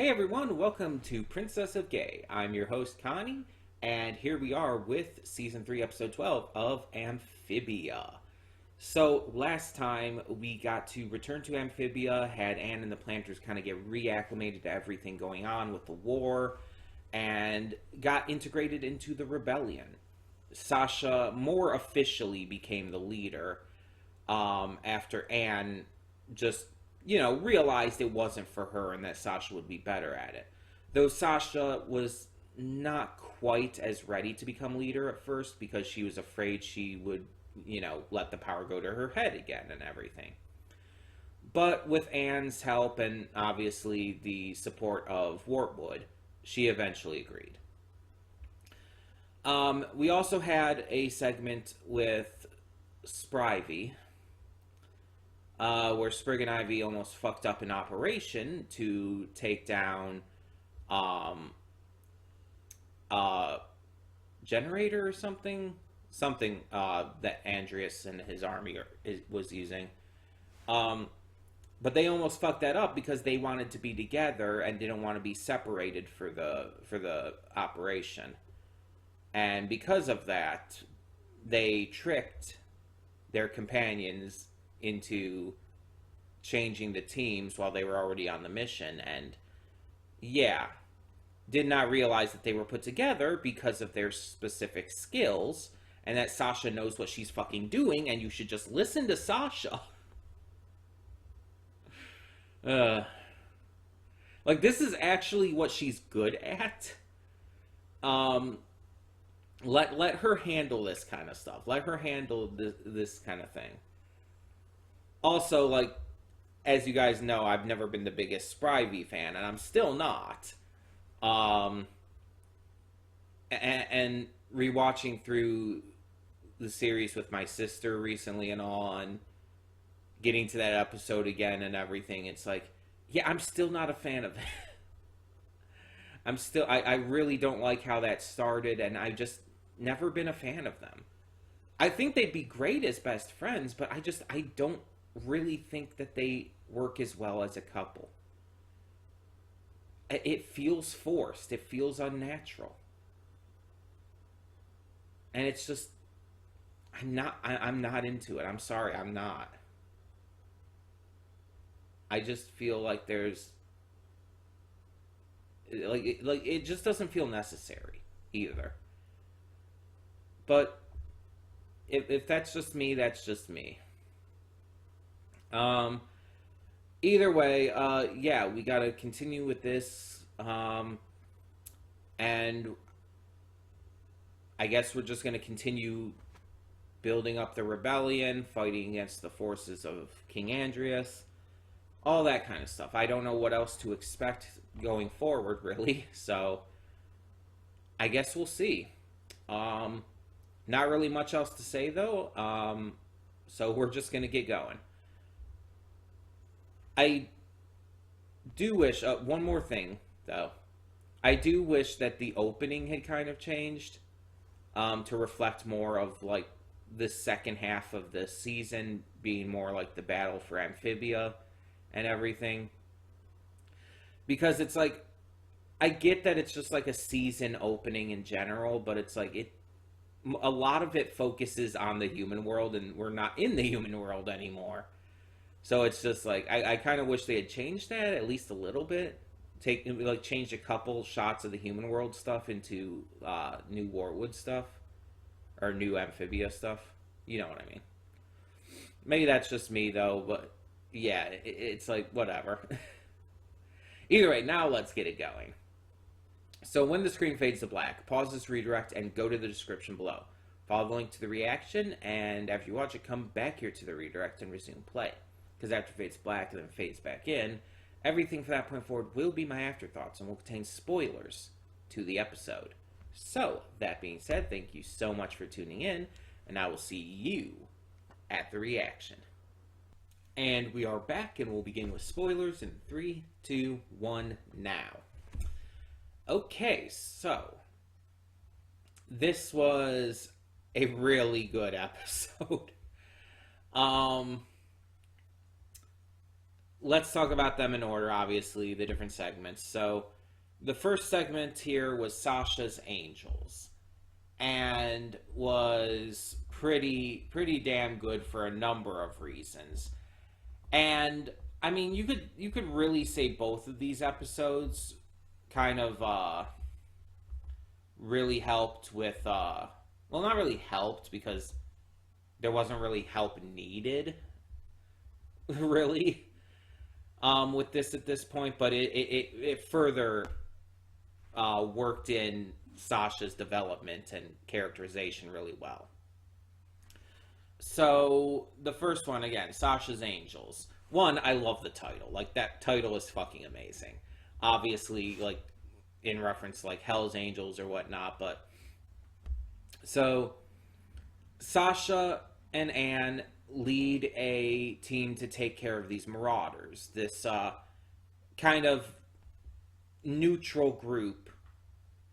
Hey everyone, welcome to Princess of Gay. I'm your host Connie, and here we are with Season 3, Episode 12 of Amphibia. So, last time we got to return to Amphibia, had Anne and the Planters kind of get reacclimated to everything going on with the war, and got integrated into the rebellion. Sasha more officially became the leader after Anne just realized it wasn't for her and that Sasha would be better at it. Though Sasha was not quite as ready to become leader at first because she was afraid she would, let the power go to her head again and everything. But with Anne's help and obviously the support of Wartwood, she eventually agreed. We also had a segment with Sprivey, where Sprig and Ivy almost fucked up an operation to take down generator or something that Andreas and his army was using. But they almost fucked that up because they wanted to be together and didn't want to be separated for the operation. And because of that, they tricked their companions into changing the teams while they were already on the mission, and did not realize that they were put together because of their specific skills, and that Sasha knows what she's fucking doing, and you should just listen to Sasha. This is actually what she's good at. Let her handle this kind of stuff. Let her handle this kind of thing. Also, as you guys know, I've never been the biggest Sprivey fan, and I'm still not. And rewatching through the series with my sister recently and all, and getting to that episode again and everything, it's I'm still not a fan of it. I really don't like how that started, and I've just never been a fan of them. I think they'd be great as best friends, but I don't really think that they work as well as a couple. It feels forced. It feels unnatural. And it's just I'm not into it. I'm sorry, I'm not. I just feel like there's it just doesn't feel necessary either. But if that's just me, that's just me. Either way, we gotta continue with this, and I guess we're just gonna continue building up the rebellion, fighting against the forces of King Andreas, all that kind of stuff. I don't know what else to expect going forward, really, so I guess we'll see. Not really much else to say, though, so we're just gonna get going. I do wish, one more thing, though. I do wish that the opening had kind of changed to reflect more of, the second half of the season being more like the battle for Amphibia and everything. Because it's I get that it's just a season opening in general, but it's a lot of it focuses on the human world, and we're not in the human world anymore. So it's just I kind of wish they had changed that at least a little bit. Changed a couple shots of the human world stuff into new Wartwood stuff or new Amphibia stuff. You know what I mean? Maybe that's just me though, but yeah, it's whatever. Either way, now let's get it going. So when the screen fades to black, pause this redirect and go to the description below. Follow the link to the reaction, and after you watch it, come back here to the redirect and resume play. Because after it fades black and then fades back in, everything from that point forward will be my afterthoughts and will contain spoilers to the episode. So, that being said, thank you so much for tuning in, and I will see you at the reaction. And we are back, and we'll begin with spoilers in 3, 2, 1, now. Okay, so this was a really good episode. let's talk about them in order, obviously, the different segments. So, the first segment here was Sasha's Angels, and was pretty damn good for a number of reasons. And I mean, you could really say both of these episodes kind of really helped with well, not really helped because there wasn't really help needed really with this at this point, but it further worked in Sasha's development and characterization really well. So the first one again, Sasha's Angels. One, I love the title. Like, that title is fucking amazing. Obviously, like, in reference to, like, Hell's Angels or whatnot, but so Sasha and Anne lead a team to take care of these marauders. This kind of neutral group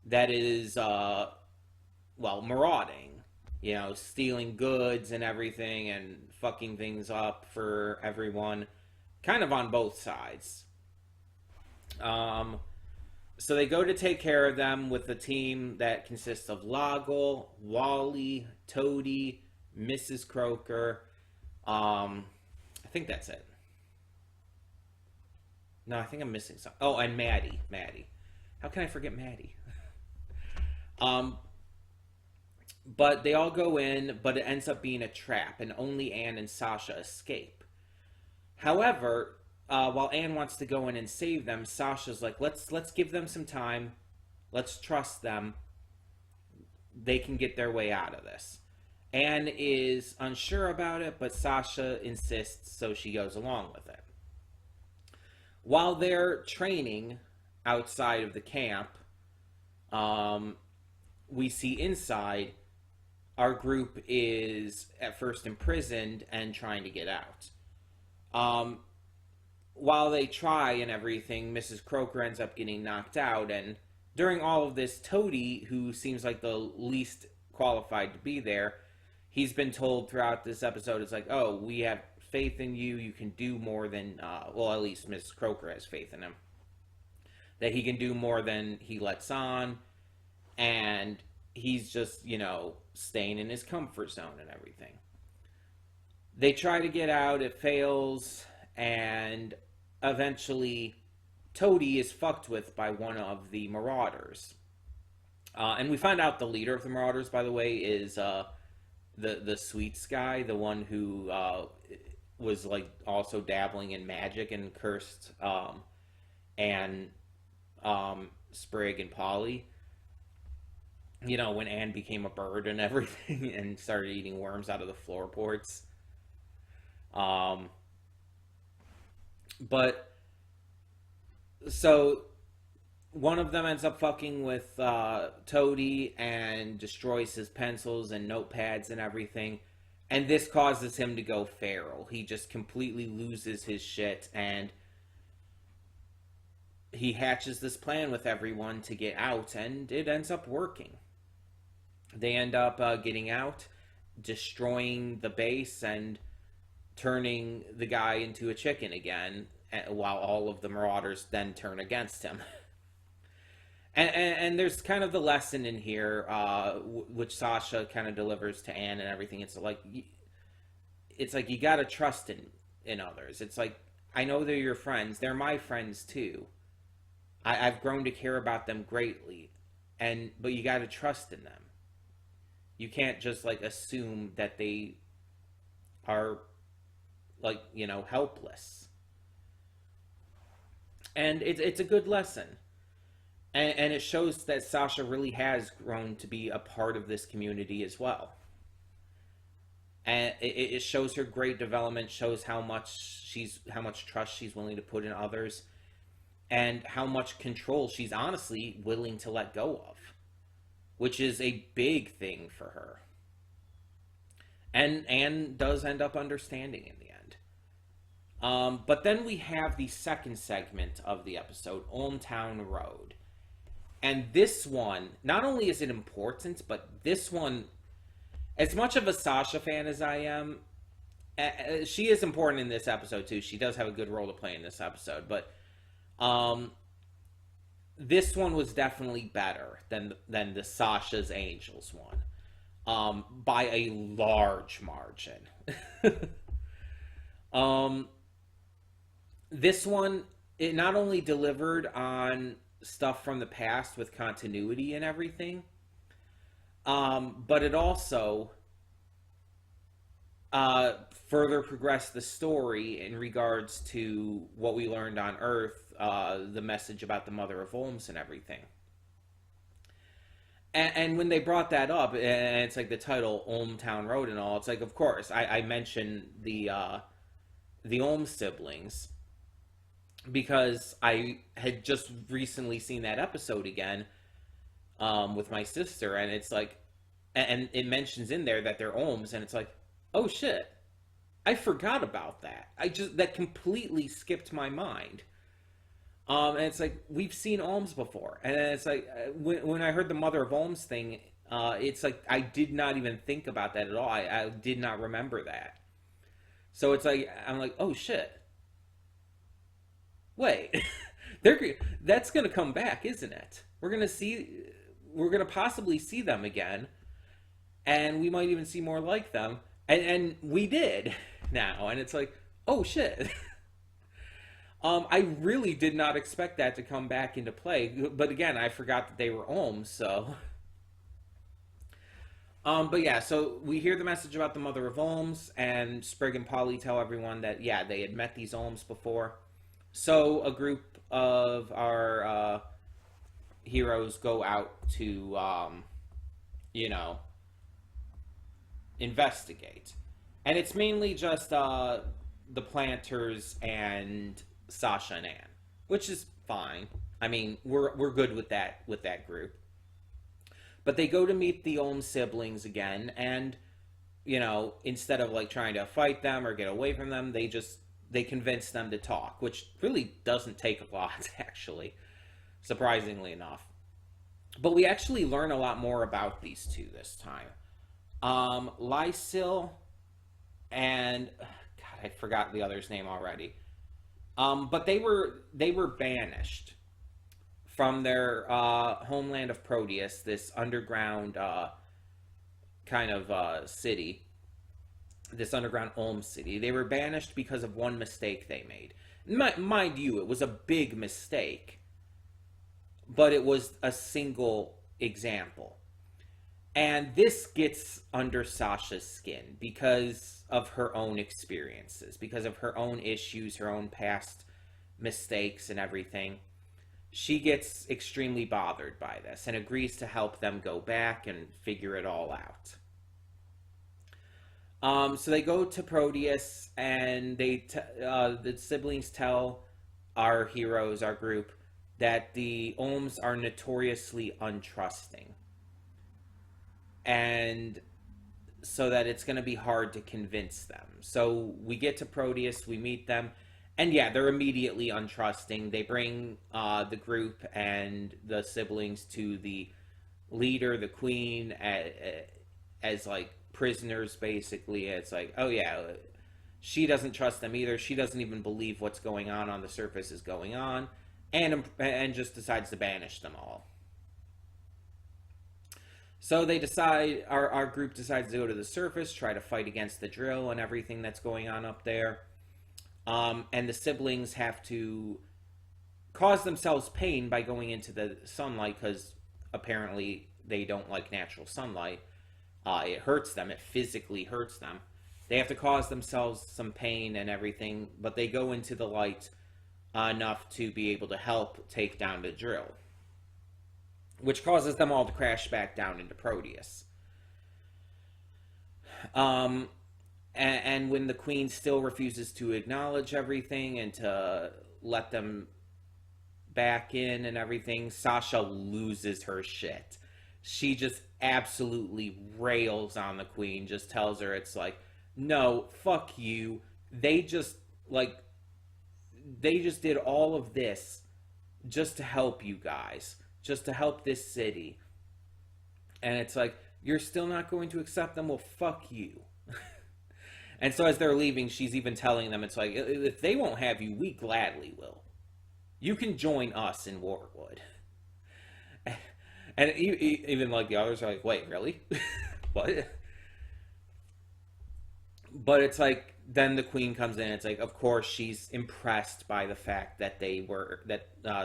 that is well, marauding, you know, stealing goods and everything and fucking things up for everyone, kind of on both sides. So they go to take care of them with a team that consists of Loggle, Wally, Toady, Mrs. Croker. I think that's it. No, I think I'm missing something. Oh, and Maddie. How can I forget Maddie? But they all go in, but it ends up being a trap, and only Anne and Sasha escape. However, while Anne wants to go in and save them, Sasha's like, let's give them some time. Let's trust them. They can get their way out of this. Anne is unsure about it, but Sasha insists, so she goes along with it. While they're training outside of the camp, we see inside, our group is at first imprisoned and trying to get out. While they try and everything, Mrs. Croker ends up getting knocked out, and during all of this, Toady, who seems like the least qualified to be there, he's been told throughout this episode, it's like, oh, we have faith in you, you can do more than, well, at least Mrs. Croker has faith in him, that he can do more than he lets on, and he's just, you know, staying in his comfort zone and everything. They try to get out, it fails, and eventually Toady is fucked with by one of the marauders. And we find out the leader of the marauders, by the way, is the Sweets guy, the one who was like also dabbling in magic and cursed and Sprig and Polly. You know, when Anne became a bird and everything and started eating worms out of the floorboards. But so one of them ends up fucking with Toady and destroys his pencils and notepads and everything. And this causes him to go feral. He just completely loses his shit, and he hatches this plan with everyone to get out, and it ends up working. They end up getting out, destroying the base, and turning the guy into a chicken again, while all of the marauders then turn against him. And there's kind of the lesson in here, which Sasha kind of delivers to Anne and everything. It's like you gotta trust in others. It's like, I know they're your friends. They're my friends too. I've grown to care about them greatly, but you gotta trust in them. You can't just like assume that they are like, you know, helpless. And it's a good lesson. And it shows that Sasha really has grown to be a part of this community as well. And it shows her great development, shows how much trust she's willing to put in others, and how much control she's honestly willing to let go of, which is a big thing for her. And Anne does end up understanding in the end. But then we have the second segment of the episode, Old Town Road. And this one, not only is it important, but this one, as much of a Sasha fan as I am, she is important in this episode too. She does have a good role to play in this episode, but um, this one was definitely better than the Sasha's Angels one, by a large margin. um, this one, it not only delivered on stuff from the past with continuity and everything, but it also further progressed the story in regards to what we learned on Earth, the message about the Mother of Olms and everything. And when they brought that up, and it's like the title Olmtown Road and all, it's like, of course, I mentioned the Olm siblings because I had just recently seen that episode again, with my sister, and it's like, and it mentions in there that they're Olms, and it's like, oh shit, I forgot about that. That completely skipped my mind. And it's like, we've seen Olms before, and it's like, when I heard the Mother of Olms thing, it's like I did not even think about that at all. I did not remember that. So it's like, I'm like, oh shit, wait, that's gonna come back, isn't it? We're gonna possibly see them again, and we might even see more like them, and we did now, and it's like, oh shit. I really did not expect that to come back into play, but again, I forgot that they were Ohms, so. But yeah, so we hear the message about the Mother of Ohms, and Sprig and Polly tell everyone that, yeah, they had met these Ohms before. So a group of our heroes go out to, you know, investigate. And it's mainly just the planters and Sasha and Anne, which is fine. I mean, we're good with that group. But they go to meet the Olm siblings again, and you know, instead of like trying to fight them or get away from them, they convince them to talk, which really doesn't take a lot, actually, surprisingly enough. But we actually learn a lot more about these two this time. Lysil and God, I forgot the other's name already. But they were banished from their homeland of Proteus, this underground kind of city, this underground Olm city. They were banished because of one mistake they made. Mind you, it was a big mistake, but it was a single example. And this gets under Sasha's skin because of her own experiences, because of her own issues, her own past mistakes and everything. She gets extremely bothered by this and agrees to help them go back and figure it all out. So they go to Proteus, and the siblings tell our heroes, our group, that the Olms are notoriously untrusting. And so that it's going to be hard to convince them. So we get to Proteus, we meet them, and yeah, they're immediately untrusting. They bring the group and the siblings to the leader, the queen, as like prisoners, basically. It's like, oh yeah, she doesn't trust them either. She doesn't even believe what's going on the surface is going on, and just decides to banish them all. So they decide, our group decides to go to the surface, try to fight against the drill and everything that's going on up there. And the siblings have to cause themselves pain by going into the sunlight, because apparently they don't like natural sunlight. It hurts them. It physically hurts them. They have to cause themselves some pain and everything, but they go into the light enough to be able to help take down the drill, which causes them all to crash back down into Proteus. And when the queen still refuses to acknowledge everything and to let them back in and everything, Sasha loses her shit. She just absolutely rails on the queen, just tells her, it's like, no, fuck you. They just did all of this just to help you guys, just to help this city. And it's like, you're still not going to accept them? Well, fuck you. And so as they're leaving, she's even telling them, it's like, if they won't have you, we gladly will. You can join us in Warwood. And even like the others are like, wait, really? What? But it's like, then the queen comes in. It's like, of course, she's impressed by the fact that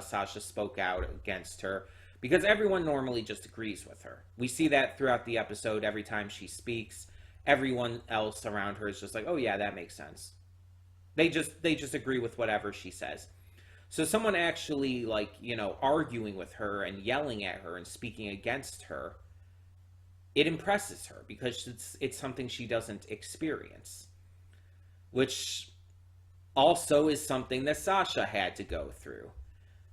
Sasha spoke out against her, because everyone normally just agrees with her. We see that throughout the episode. Every time she speaks, everyone else around her is just like, oh yeah, that makes sense. They just agree with whatever she says. So someone actually, like, arguing with her and yelling at her and speaking against her, it impresses her, because it's something she doesn't experience, which also is something that Sasha had to go through.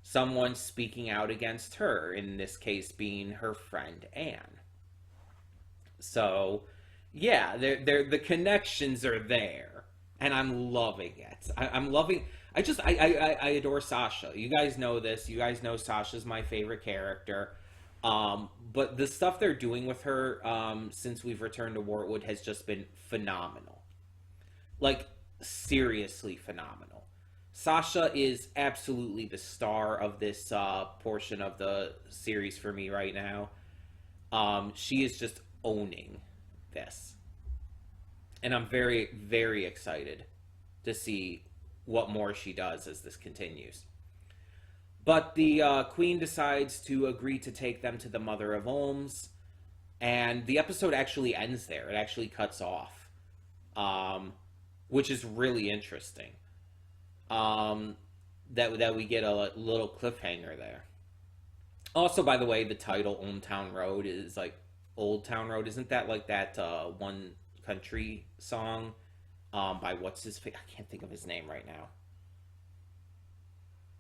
Someone speaking out against her, in this case being her friend Anne. So, yeah, the connections are there, and I'm loving it. I'm loving. I adore Sasha. You guys know this. You guys know Sasha's my favorite character. But the stuff they're doing with her since we've returned to Wartwood has just been phenomenal. Like, seriously phenomenal. Sasha is absolutely the star of this portion of the series for me right now. She is just owning this. And I'm very, very excited to see what more she does as this continues. But the queen decides to agree to take them to the Mother of Olms, and the episode actually ends there. It actually cuts off, which is really interesting. That we get a little cliffhanger there. Also, by the way, the title Old Town Road is like Old Town Road. Isn't that like that one country song by what's his face? I can't think of his name right now.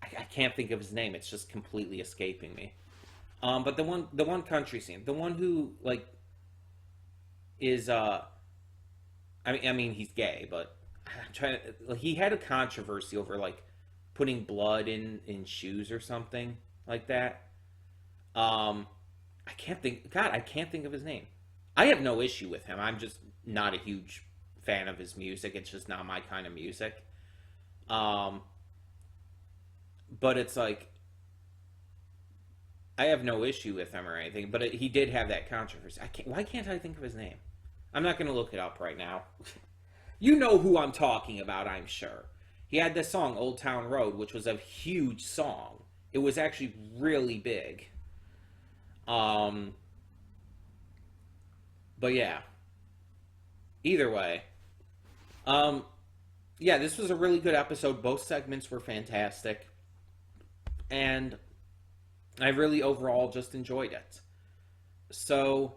I can't think of his name. It's just completely escaping me. But the one country scene, the one who like is I mean he's gay, but I'm trying to, he had a controversy over like putting blood in shoes or something like that. I can't think. God, I can't think of his name. I have no issue with him. I'm just not a huge fan of his music. It's just not my kind of music. But it's like, I have no issue with him or anything, but he did have that controversy. Why can't I think of his name? I'm not going to look it up right now. You know who I'm talking about, I'm sure. He had this song, Old Town Road, which was a huge song. It was actually really big. But yeah. Either way. Yeah, this was a really good episode. Both segments were fantastic. And I really overall just enjoyed it. So,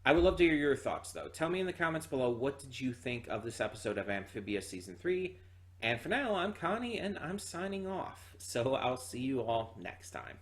I would love to hear your thoughts, though. Tell me in the comments below, what did you think of this episode of Amphibia Season 3? And for now, I'm Connie, and I'm signing off. So, I'll see you all next time.